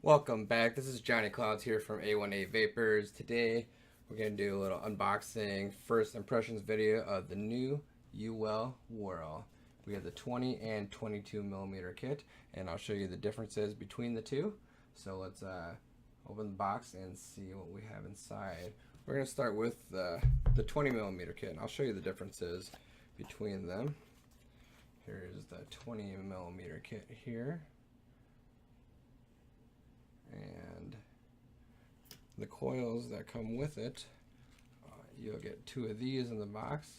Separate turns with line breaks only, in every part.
Welcome back. This is Johnny Clouds here from A1A Vapors. Today we're going to do a little unboxing, first impressions video of the new Uwell Whirl. We have the 20 and 22 millimeter kit, and I'll show you the differences between the two. So let's open the box and see what we have inside. We're going to start with the 20 millimeter kit, and I'll show you the differences between them. Here's the 20 millimeter kit here. And the coils that come with it, you'll get two of these in the box,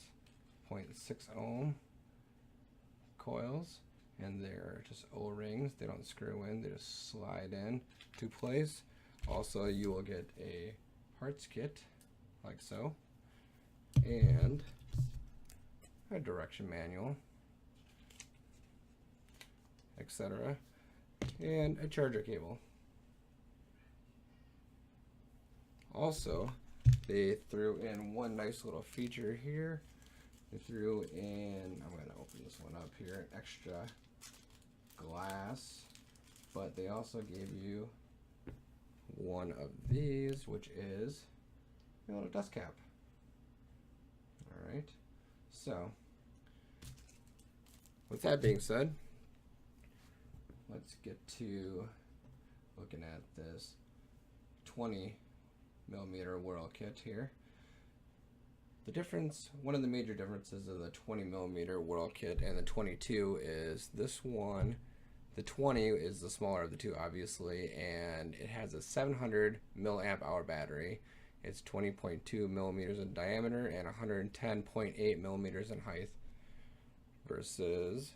0.6 ohm coils, and they're just O-rings. They don't screw in, they just slide in to place. Also, you will get a parts kit like so, and a direction manual, etc., and a charger cable. Also, they threw in one nice little feature here. They threw in, I'm going to open this one up here, an extra glass, but they also gave you one of these, which is a little dust cap. Alright, so with that being said, let's get to looking at this 20 millimeter Whirl kit here. The difference, one of the major differences of the 20 millimeter Whirl kit and the 22 is this one. The 20 is the smaller of the two, obviously, and it has a 700 milliamp hour battery. It's 20.2 millimeters in diameter and 110.8 millimeters in height, versus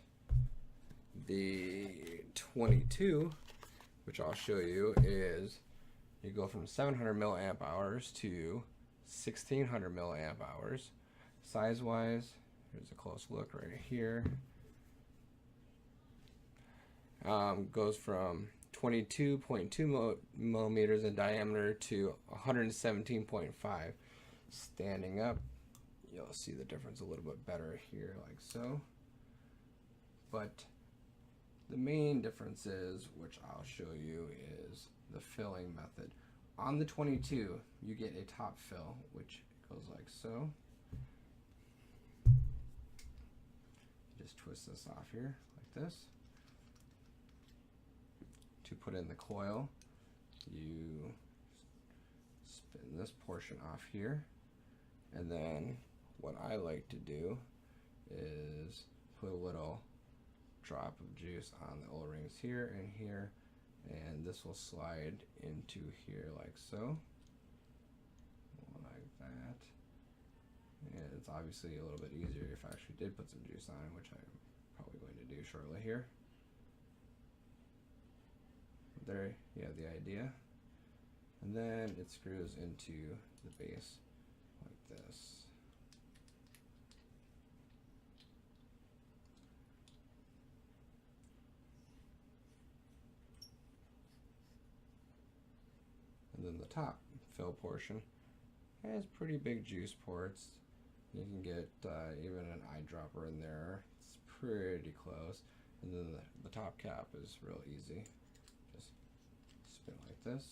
the 22, which I'll show you, is you go from 700 milliamp hours to 1600 milliamp hours. Size wise, here's a close look right here. Goes from 22.2 millimeters in diameter to 117.5. Standing up, you'll see the difference a little bit better here, like so. But the main difference is, which I'll show you, is the filling method. On the 22, you get a top fill, which goes like so. Just twist this off here, like this. To put in the coil, you spin this portion off here, and then what I like to do is put a little drop of juice on the O-rings here and here, and this will slide into here like so, like that. And it's obviously a little bit easier if I actually did put some juice on it, which I'm probably going to do shortly here. There you have the idea. And then it screws into the base like this. And then the top fill portion has pretty big juice ports. You can get even an eyedropper in there. It's pretty close. And then the top cap is real easy. Just spin like this.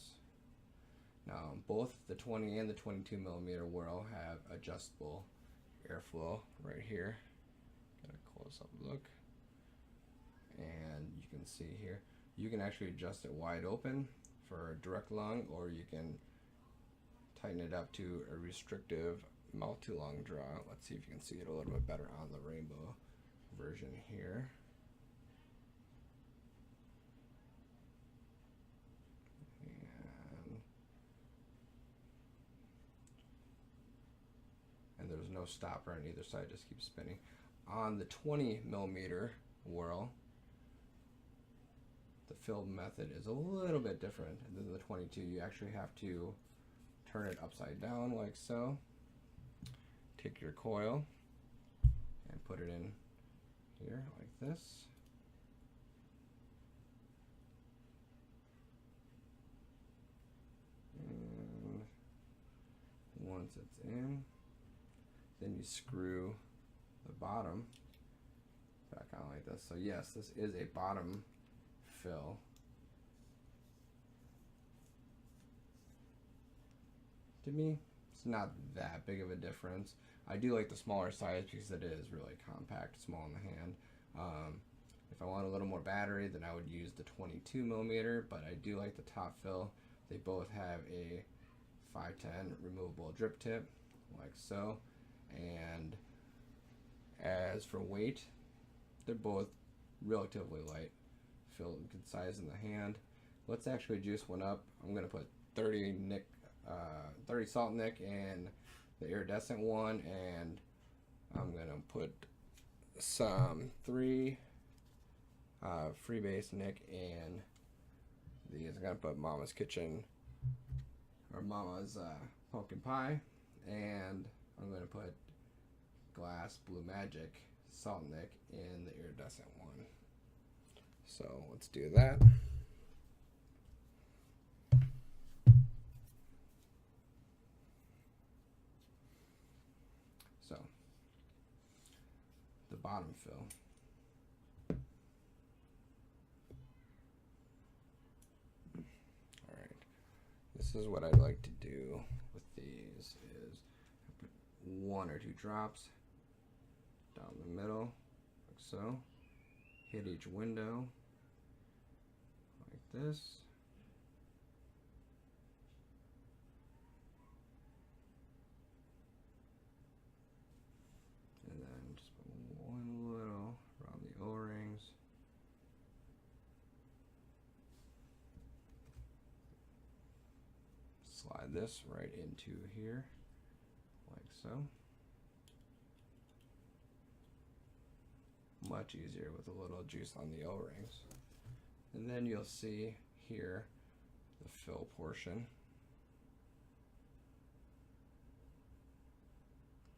Now both the 20 and the 22 millimeter Whirl have adjustable airflow right here. Get a close up look. And you can see here, you can actually adjust it wide open for a direct lung, or you can tighten it up to a restrictive mouth to lung draw. Let's see if you can see it a little bit better on the rainbow version here. And there's no stopper on either side, just keep spinning. On the 20 millimeter Whirl, the fill method is a little bit different than the 22. You actually have to turn it upside down like so. Take your coil and put it in here like this. And once it's in, then you screw the bottom back on like this. So yes, this is a bottom fill. to me, it's not that big of a difference. I do like the smaller size because it is really compact, small in the hand. If I want a little more battery, then I would use the 22 millimeter, but I do like the top fill. They both have a 510 removable drip tip, like so. And as for weight, they're both relatively light, feel good size in the hand. Let's actually juice one up. I'm gonna put 30 salt nick in the iridescent one, and I'm gonna put some 3 freebase nick in these. I'm gonna put Mama's Kitchen or Mama's pumpkin pie, and I'm gonna put glass blue magic salt nick in the iridescent one. So let's do that. So the bottom fill. All right, this is what I'd like to do with these is put 1 or 2 drops down the middle, like so. Hit each window like this. And then just put 1 little around the O-rings. Slide this right into here, like so. Much easier with a little juice on the O-rings. And then you'll see here the fill portion,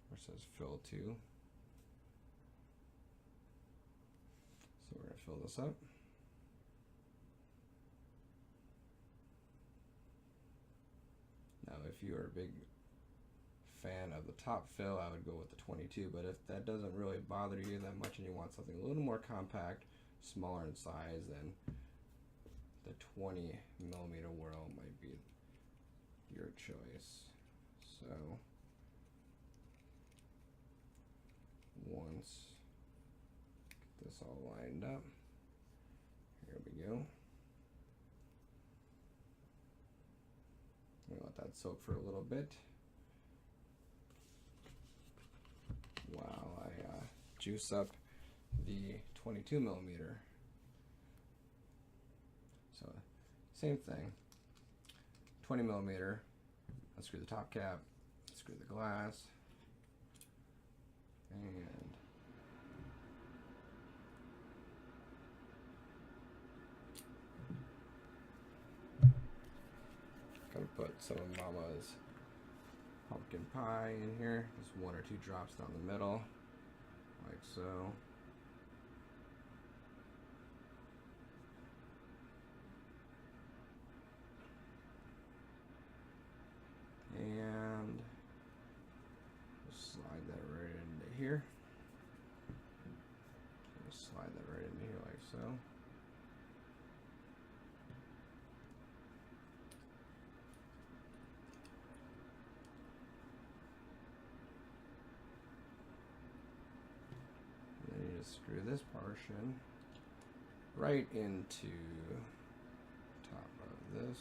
where it says fill 2. So we're going to fill this up. Now if you are a big fan of the top fill, I would go with the 22, but if that doesn't really bother you that much and you want something a little more compact, smaller in size, then the 20 millimeter Whirl might be your choice. So once get this all lined up, here we go. I'm gonna let that soak for a little bit while I juice up the 22 millimeter. So same thing, 20 millimeter, unscrew the top cap, screw the glass, and gonna put some of Mama's pumpkin pie in here, just 1 or 2 drops down the middle, like so. And just slide that right into here. Just slide that right into here like so. And then you just screw this portion right into the top of this.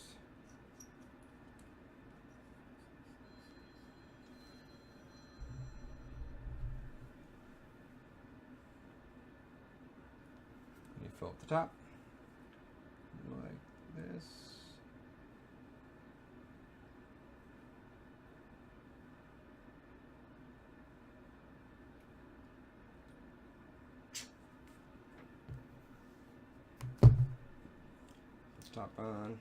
Fill up the top like this. Put the top on.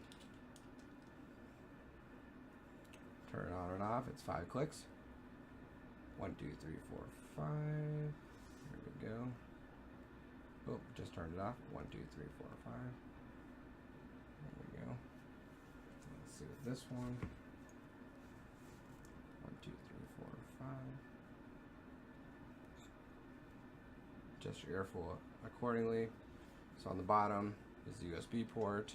Turn it on and off. It's 5 clicks. 1, 2, 3, 4, 5. There we go. Oh, just turned it off. 1, 2, 3, 4, 5. There we go. Let's see with this one. 1, 2, 3, 4, 5. Adjust your airflow accordingly. So on the bottom is the USB port,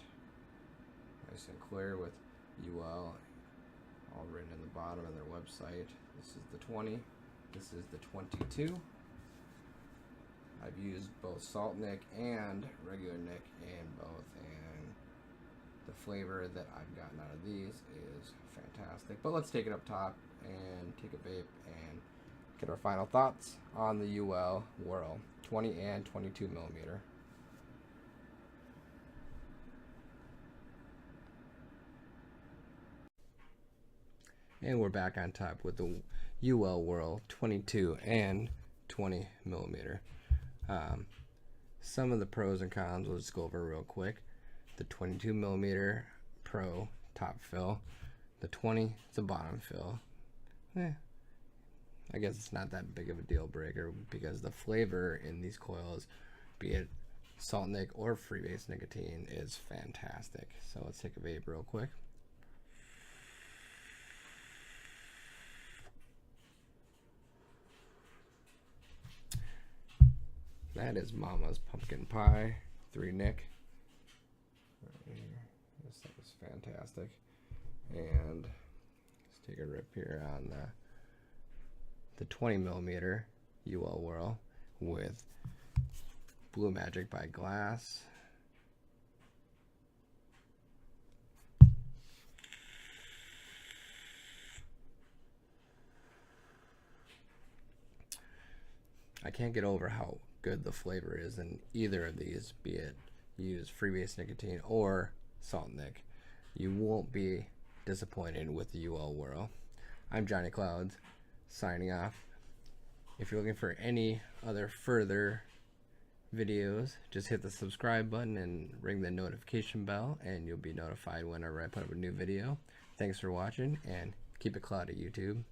nice and clear with Uwell all written in the bottom of their website. This is the 20. This is the 22. I've used both salt nick and regular nick in both, and the flavor that I've gotten out of these is fantastic. But let's take it up top and take a vape and get our final thoughts on the Uwell Whirl 20 and 22 millimeter. And we're back on top with the Uwell Whirl 22 and 20 millimeter. Some of the pros and cons we'll just go over real quick. The 22 millimeter Pro top fill, the 20 is a bottom fill. I guess it's not that big of a deal breaker because the flavor in these coils, be it salt nic or freebase nicotine, is fantastic. So let's take a vape real quick. That is Mama's Pumpkin Pie 3 Nick. Right here. This thing is fantastic. And let's take a rip here on the 20 millimeter Uwell Whirl with Blue Magic by Glass. I can't get over how good the flavor is in either of these, be it you use freebase nicotine or salt nic. You won't be disappointed with the Uwell Whirl. I'm Johnny Clouds, signing off. If you're looking for any other further videos, just hit the subscribe button and ring the notification bell, and you'll be notified whenever I put up a new video. Thanks for watching, and keep it cloudy, YouTube.